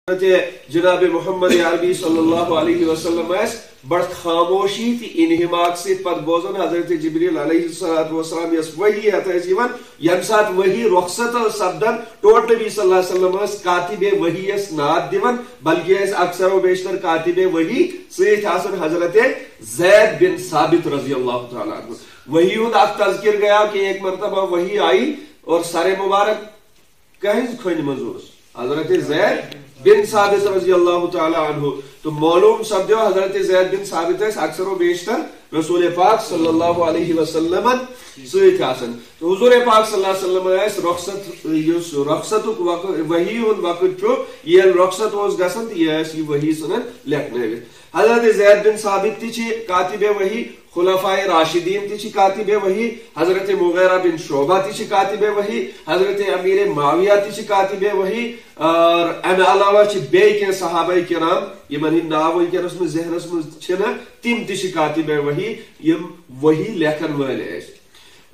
جناب محمد عربی صلی اللہ علیہ وسلم بڑ خاموشی تی انہماک سے پت بوزن حضرت جبریل علیہ السلام یس وحی ہے یم سات وحی رخصت سپدن ٹوٹ نبی صلی اللہ علیہ وسلم کاتب وحی اس ناد دیون بلکہ اس اکثر و بیشتر کاتب وحی سیت حسن حضرت زید بن ثابت رضی اللہ تعالیٰ عنہ. وحی ہند اک تذکر گیا کہ ایک مرتبہ وحی آئی اور سر مبارک کہنز کھن مزوس حضرت زید بن ثابت رضی اللہ تعالی عنہ. تو معلوم سپدو حضرت زید بن ثابت اکثر و بیشتر رسول پاک صلی اللہ علیہ وسلم سیت آسن. تو حضور پاک صلی اللہ علیہ وسلم رخصت وحی ہند وقت یہ رخصت گسن یہ وحی سنن لکھن. حضرت زید بن ثابت تی کاتب وحی، خلفائے راشدین تی کاتب وحی، حضرت مغیرہ بن شعبہ تی کاتب وحی، حضرت امیر معاویہ تی کاتب وحی، اور امہ علاوہ بے کی صحابہ کرام یمن ہند ناو ونکس میں ذہنس میں تم تی کاتب وحی یم وحی لیکھن ول.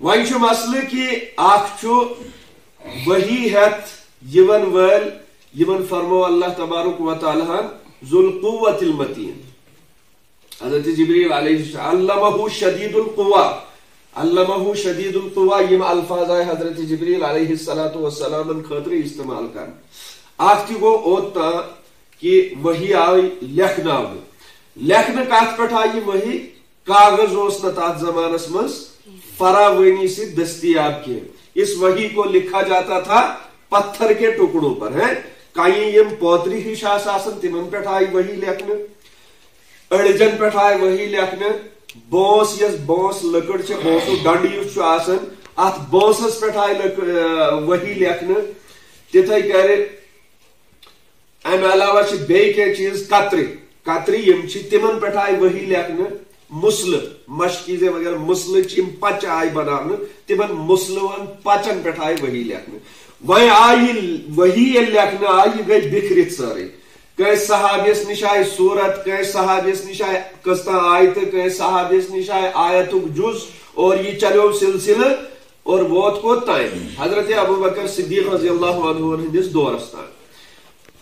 ون مسئلہ کہ اخ وحی ہتھ یون ول یمن فرمو اللہ تبارک و تعالی ذو القوة المتین. حضرت جبریل علیہ السلام علمہ شدید القوا، علمہ شدید القوا یم الفاظ آئے حضرت جبریل علیہ السلام خاطر استعمال کر. اخ تہ گو اوتا کہ وحی آئی لکھنا لکھنا کت پہ آئی وحی کاغذ اس تات زمانس مز فراوانی سے دستیاب کیے. اس وحی کو لکھا جاتا تھا پتھر کے ٹکڑوں پر ہے. کئی یم پوتری ہش آسان تمن پہ آئی وحی لکھنا، اڑجن پہ آئی وحی لکھنا، بونس یس بونس لکڑ بونسو ڈنڈ یس آسان ات بونسس پہ آئی وحی لکھنا. تتھے کرے امہ علاوہ بے کی چیز کتری یم تمن پہ آئی وحی لکھنا. مسل مشکیزے وغیرہ مسل پچ آئی بنانا تمن مسلون پچن پہ آئی وحی لکھنا. وی آئی وحی لکھنا آئی گئی بکھرت ساری. کہ صحابیس نش آئی صورت، کہ صحابیس نش آئی قسطہ آیت، کہ صحابیس نش آئی آیتک جز، اور یہ چلو سلسلہ اور ووت کو تائم حضرت ابو بکر صدیق رضی اللہ عنہ ہندس دورس تائم.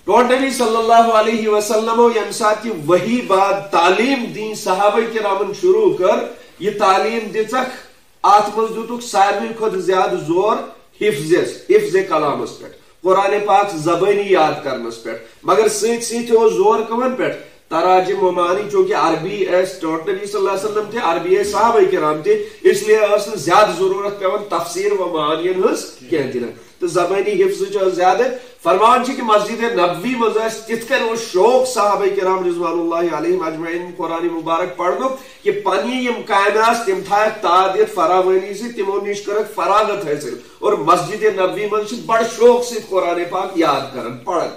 ٹوٹ نبی صلی اللہ علیہ وسلم یم سات یہ وحی بعد تعلیم دین صحابہ کرامن شروع کر یہ تعلیم دچک ات مز دتک ساروی کھت زیادہ زور حفظ کلامس پہ، قرآن پاک زبانی یاد کرنس پہ، مگر ست ست زور کمن پہ تراجم و معنی چونکہ عربی ٹوٹ نبی صلی اللہ علیہ وسلم تھے، عربی صحابہ کرام تھے، اس لیے زیادہ ضرورت پیون تفسیر و معانین ہز کہتی نا. تو زبانی حفظ زیادہ فرمان کہ مسجد نبوی مز تت کن شوق صحابہ کرام رضوان اللہ علیہم اجمعین قرآن مبارک پڑھنو کہ پنی یم کائنات تم تھایک تعدیت فراوانی سے تمو نش کرک فراغت حاصل، اور مسجد نبوی مز بڑ شوق سے قرآن پاک یاد کرن پڑھن.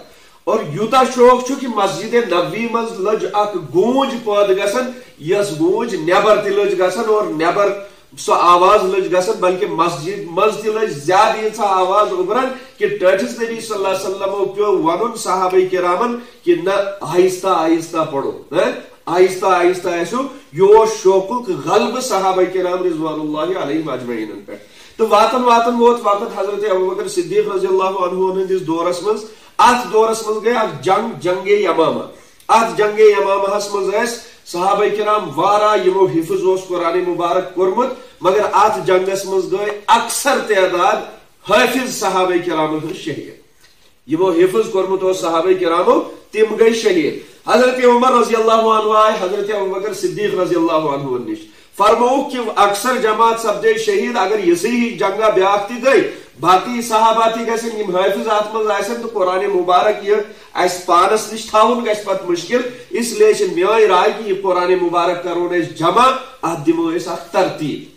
اور یوتا شوق کہ مسجد نبوی مز لج اک گونج پید گسن یس گونج نیبر تہ لج گسن اور نیبر سو آواز لج گسن، بلکہ مسجد مز تہ لج زیادہ یہ آواز ابرن کہ ٹھٹس نبی صلی اللہ علیہ وسلم پیو ون صحابہ کرامن کہ نہ آہستہ آہستہ پڑھو، آہستہ آہستہ ایسو یہ شوق غلب صحابہ کرام رضوان اللہ علیہم اجمعین پہ. تو واتن واتن ووت وقت حضرت ابوبکر صدیق رضی اللہ عنہ ہندس دورس مز ات دورس مز گئی اک جنگ یمامہ. ات جنگ یمامہ مز صحابہ کرام وارا یمو حفظ اس قرآن مبارک کورمت، مگر ات جنگس مز گئی اکثر تعداد حافظ صحابہ کرام شہید. یمو حفظ کورمت اس صحابہ کرامو تم گئی شہید. حضرت عمر رضی اللہ عنہ آئے حضرت ابوبکر صدیق رضی اللہ عنہ نش فرمو کہ اکثر جماعت سپدے شہید اگر اسی ہی جنگا بیاکھ تہ گئی باقی صحابہ تہ گژھن یم حافظ ات مز آسن تو قرآن مبارک یہ اس پانس نش تھاون گژھِ پتہ مشکل. اس لیے چھ میٲنۍ راے کہ یہ قرآن مبارک کرون اس جمع ات دمو اس اکھ ترتیب.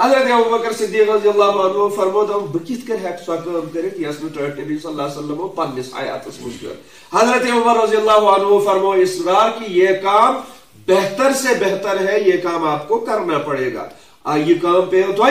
حضرت ابوبکر صدیق رضی اللہ عنہ فرمو بہ کت کر ہیک سو کٲم کٔرِتھ یس نہٕ ٹٲٹھ نبی صلی اللہ علیہ وسلم پننس حیاتس مز کٔر. حضرت عمر رضی اللہ عنہ فرمو اصرار کہ یہ کام بہتر سے بہتر ہے، یہ کام آپ کو کرنا پڑے گا، یہ کام پہ تو.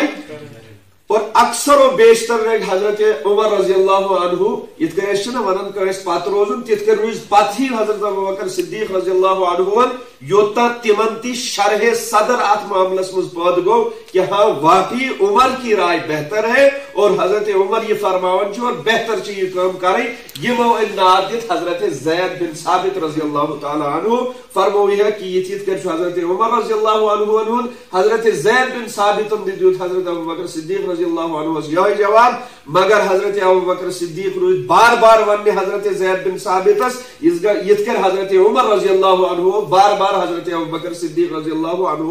اور اکثر و بیشتر حضرت عمر رضی اللہ عنہ یت کن ونان کہ پت روزن تت کن روز پتہ ہی حضرت ابوبکر صدیق رضی اللہ عنہ یوتا تمن تی شرح صدر ات معاملس مز پید گو کہ ہاں واقعی عمر کی رائے بہتر ہے اور حضرت عمر یہ فرماون چھو اور بہتر چھ یہ کام کریں. یہ ناد دت حضرت زید بن ثابت رضی اللہ تعالی عنہ فرموی ہے کہ یہ چیز کر حضرت عمر رضی اللہ عنہ حضرت زید بن ثابت دیت حضرت ابوبکر صدیق رضی اللہ عنہ یہ جواب. مگر حضرت ابوبکر صدیق روز بار بار ونہ حضرت زید بن ثابتس یت کر حضرت عمر رضی اللہ عنہ بار بار حضرت ابوبکر صدیق رضی اللہ عنہ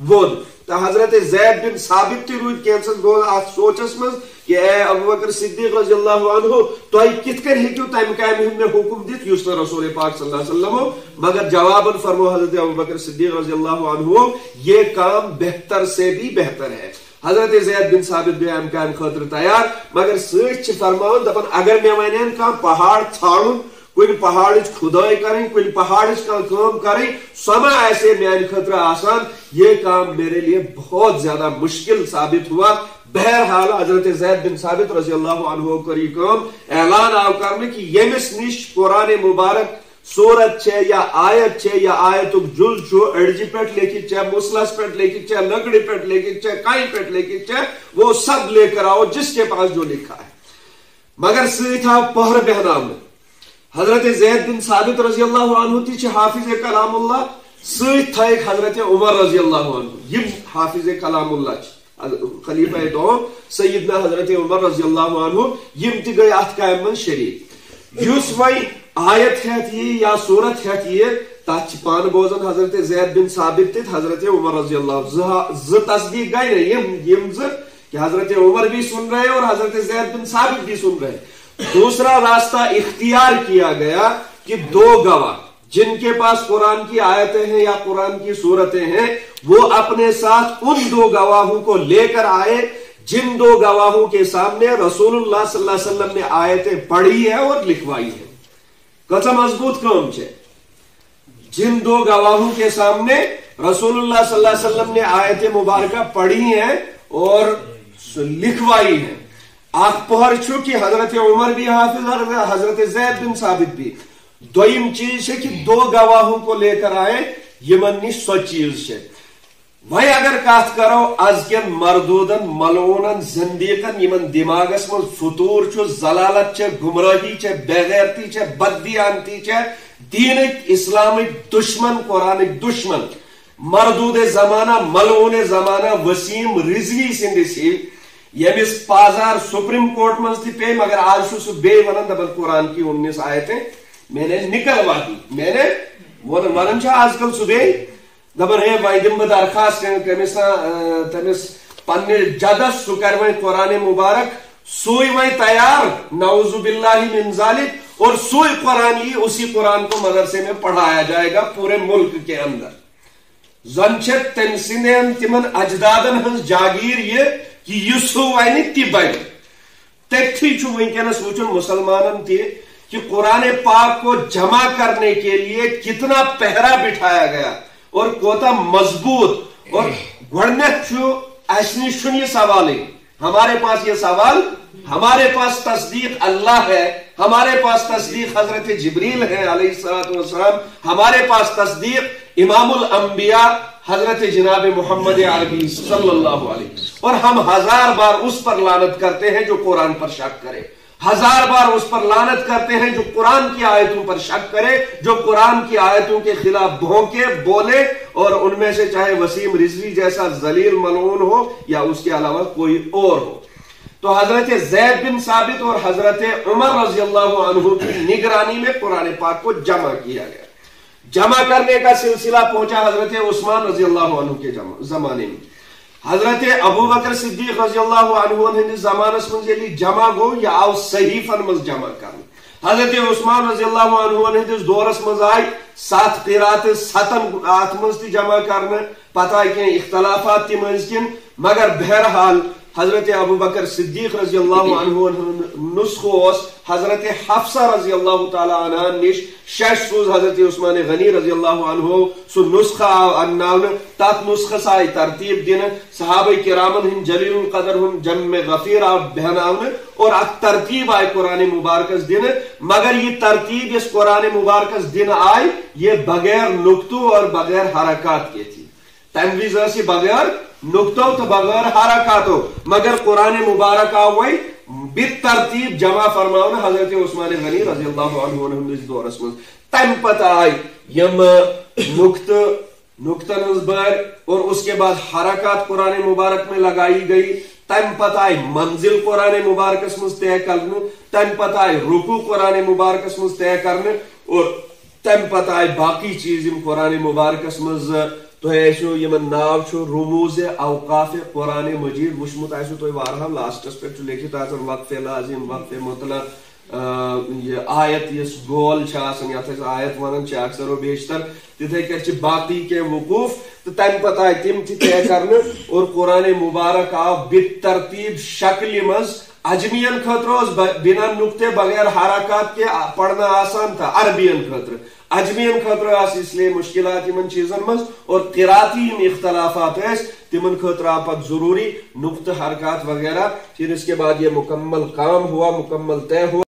ون. تو حضرت زید بن ثابت تہ روز کینسس گو ات سوچس مز کہ اے ابوبکر صدیق رضی اللہ عنہ تہ کت کر ہیکو تمہ کامہ ہند میں حکم دت یس رسول پاک صلی اللہ علیہ وسلم. مگر جواباً فرمو حضرت ابوبکر صدیق رضی اللہ عنہ یہ کام بہتر سے بھی بہتر ہے. حضرت زید بن ثابت گئے ام کام خاطر تیار. مگر سچ فرمان دپن اگر میں ونین کا پہاڑ ژھانڈن کن پہاڑ کھدائی کریں کن پہاڑ کام کریں سما ایسے میان خطر آسان. یہ کام میرے لیے بہت زیادہ مشکل ثابت ہوا. بہرحال حضرت زید بن ثابت رضی اللہ عنہ کر یہ کام اعلان آو کرنے کہ یمس نش قرآن مبارک سورت چھے یا آیت چھے یا آیتک جل چھو اڑجی پیٹ لیکن چھے مسلس پیٹ لیکن چھے لکڑی پیٹ لیکن چھے کائی پیٹ لیکن چھے وہ سب لے کر آؤ جس کے پاس جو لکھا ہے. مگر سیتھا پہر بہنام حضرت زید بن ثابت رضی اللہ عنہ تی چھے حافظ کلام اللہ سیت تھا ایک حضرت عمر رضی اللہ عنہ یم حافظ کلام اللہ چھے خلیفہ دوم سیدنا حضرت عمر رضی اللہ عنہ یم تی گئی ات کام من شریک. یس وی آیت ہیت یہ یا سورت ہیت یہ تات پان بوزن حضرت زید بن ثابت تت حضرت عمر رضی اللہ ز تصدیق گئی نہیں یم ز کہ حضرت عمر بھی سن رہے اور حضرت زید بن ثابت بھی سن رہے. دوسرا راستہ اختیار کیا گیا کہ دو گواہ جن کے پاس قرآن کی آیتیں ہیں یا قرآن کی سورتیں ہیں وہ اپنے ساتھ ان دو گواہوں کو لے کر آئے جن دو گواہوں کے سامنے رسول اللہ صلی اللہ علیہ وسلم نے آیتیں پڑھی ہے اور لکھوائی ہے. کتنا مضبوط کام ہے. جن دو گواہوں کے سامنے رسول اللہ صلی اللہ علیہ وسلم نے آیتیں مبارکہ پڑھی ہیں اور لکھوائی ہے. آخ پہر چھو کہ حضرت عمر بھی حافظ اور حضرت زید بن ثابت بھی. دویم چیز ہے کہ دو گواہوں کو لے کر آئے یمن نش سو چیز ہے. وہی اگر کات کرو از کن مردودن ملعونن زندیقن یمن دماغس من فطور چھو ضلالت چھے گمراہی چھے بغیرتی چھے بددیانتی چھے دینک اسلامک دشمن قرآنک دشمن مردود زمانہ ملعون زمانہ وسیم رضوی سندھ سی یمس پازار سپریم کورٹ من تی پے. مگر آج چھو سو بے ونن دبن قرآن کی 19 آیتیں میں نے نکلوا دی. میں نے ونن چھا آج کل صبح دبن ہے وائی دم درخواست تمس پنہ جدس سہ کر وی قرآن مبارک سوئی وی تیار نعوذ باللہ من ذالک اور سوئی قرآن لی اسی قرآن کو مدرسے میں پڑھایا جائے گا پورے ملک کے اندر. زن چھ تم سندین تمن اجدادن ہنز جاگیر یہ کہ یسو وی تی بڑ تھی چھو ونکینس وچن مسلمانن تی کہ قرآن پاک کو جمع کرنے کے لیے کتنا پہرا بٹھایا گیا اور کوتا مضبوط. اور گوڑنیت چھو ایسنی شنی سوال ہے ہمارے پاس. یہ سوال ہمارے پاس تصدیق اللہ ہے, ہمارے پاس تصدیق حضرت جبریل ہے علیہ السلام, ہمارے پاس تصدیق امام الانبیاء حضرت جناب محمد عربی صلی اللہ علیہ وسلم. اور ہم ہزار بار اس پر لعنت کرتے ہیں جو قرآن پر شک کرے, ہزار بار اس پر لعنت کرتے ہیں جو قرآن کی آیتوں پر شک کرے, جو قرآن کی آیتوں کے خلاف بھونکے بولے اور ان میں سے چاہے وسیم رضوی جیسا ذلیل ملعون ہو یا اس کے علاوہ کوئی اور ہو. تو حضرت زید بن ثابت اور حضرت عمر رضی اللہ عنہ کی نگرانی میں قرآن پاک کو جمع کیا گیا. جمع کرنے کا سلسلہ پہنچا حضرت عثمان رضی اللہ عنہ کے زمانے میں. حضرت ابو بکر صدیق رضی اللہ عنہ ہندی زمانس من یلی جمع گو یا آو صحیفن مز جمع کرنے. حضرت عثمان رضی اللہ عنہ ہندس دورس مز آئی 7 قرات 7 آت مز تی جمع کرنے. پتہ ہے کہ اختلافات تی منز کن, مگر بہرحال حضرت ابو بکر صدیق رضی اللہ عنہ نسخہ حضرت حفصہ رضی اللہ تعالی عنہ نش 6 سوز حضرت عثمان غنی رضی اللہ عنہ سو نسخہ اناون تات نسخہ سائے ترتیب دن صحابہ کرامن ہن جلیل القدر ہن جمع غفیر بہناون اور ات ترتیب آئے قرآن مبارکس دن مگر یہ ترتیب اس قرآن مبارکس دن آئے یہ بغیر نقطوں اور بغیر حرکات کے تھی تنویز سے بغیر نقطوں تو بغیر حرکاتوں مگر قرآن مبارک آوئی بالترتیب جمع فرماؤن حضرت عثمان غنی رضی اللہ عنہ ہندس دورس من تم پتہ آئی یم نقطہ نزبر اور اس کے بعد حرکات قرآن مبارک میں لگائی گئی تم پتہ آئی منزل قرآن مبارکس مز طے کرنے تم پتہ آئی رکوع قرآن مبارکس مز طے کرنے اور تم پتہ آئی باقی چیز قرآن مبارکس مز تو ایسو یمن ناو چھو رموز اوقاف قرآن مجید وشمت ایسو تو وارہا لاسٹس پر لکھت آسن وقف لازم وقف مطلق یہ آیت یہ گول چھاسن یا تھا آیت ونن چھ اکثر و بیشتر تتھے کر باقی کے وقوف تو تن پتہ ہے تم تھی طے کرنے اور قرآن مبارک آو بالترتیب شکل مز اجمین خطروز بنا نقطے بغیر حرکات کے پڑھنا آسان تھا عربین خطر اجمین خطر آس اس لیے مشکلات من چیزن مز اور قراتی اختلافات ہے تمن خطر آپت ضروری نقطہ حرکات وغیرہ پھر اس کے بعد یہ مکمل کام ہوا مکمل طے ہوا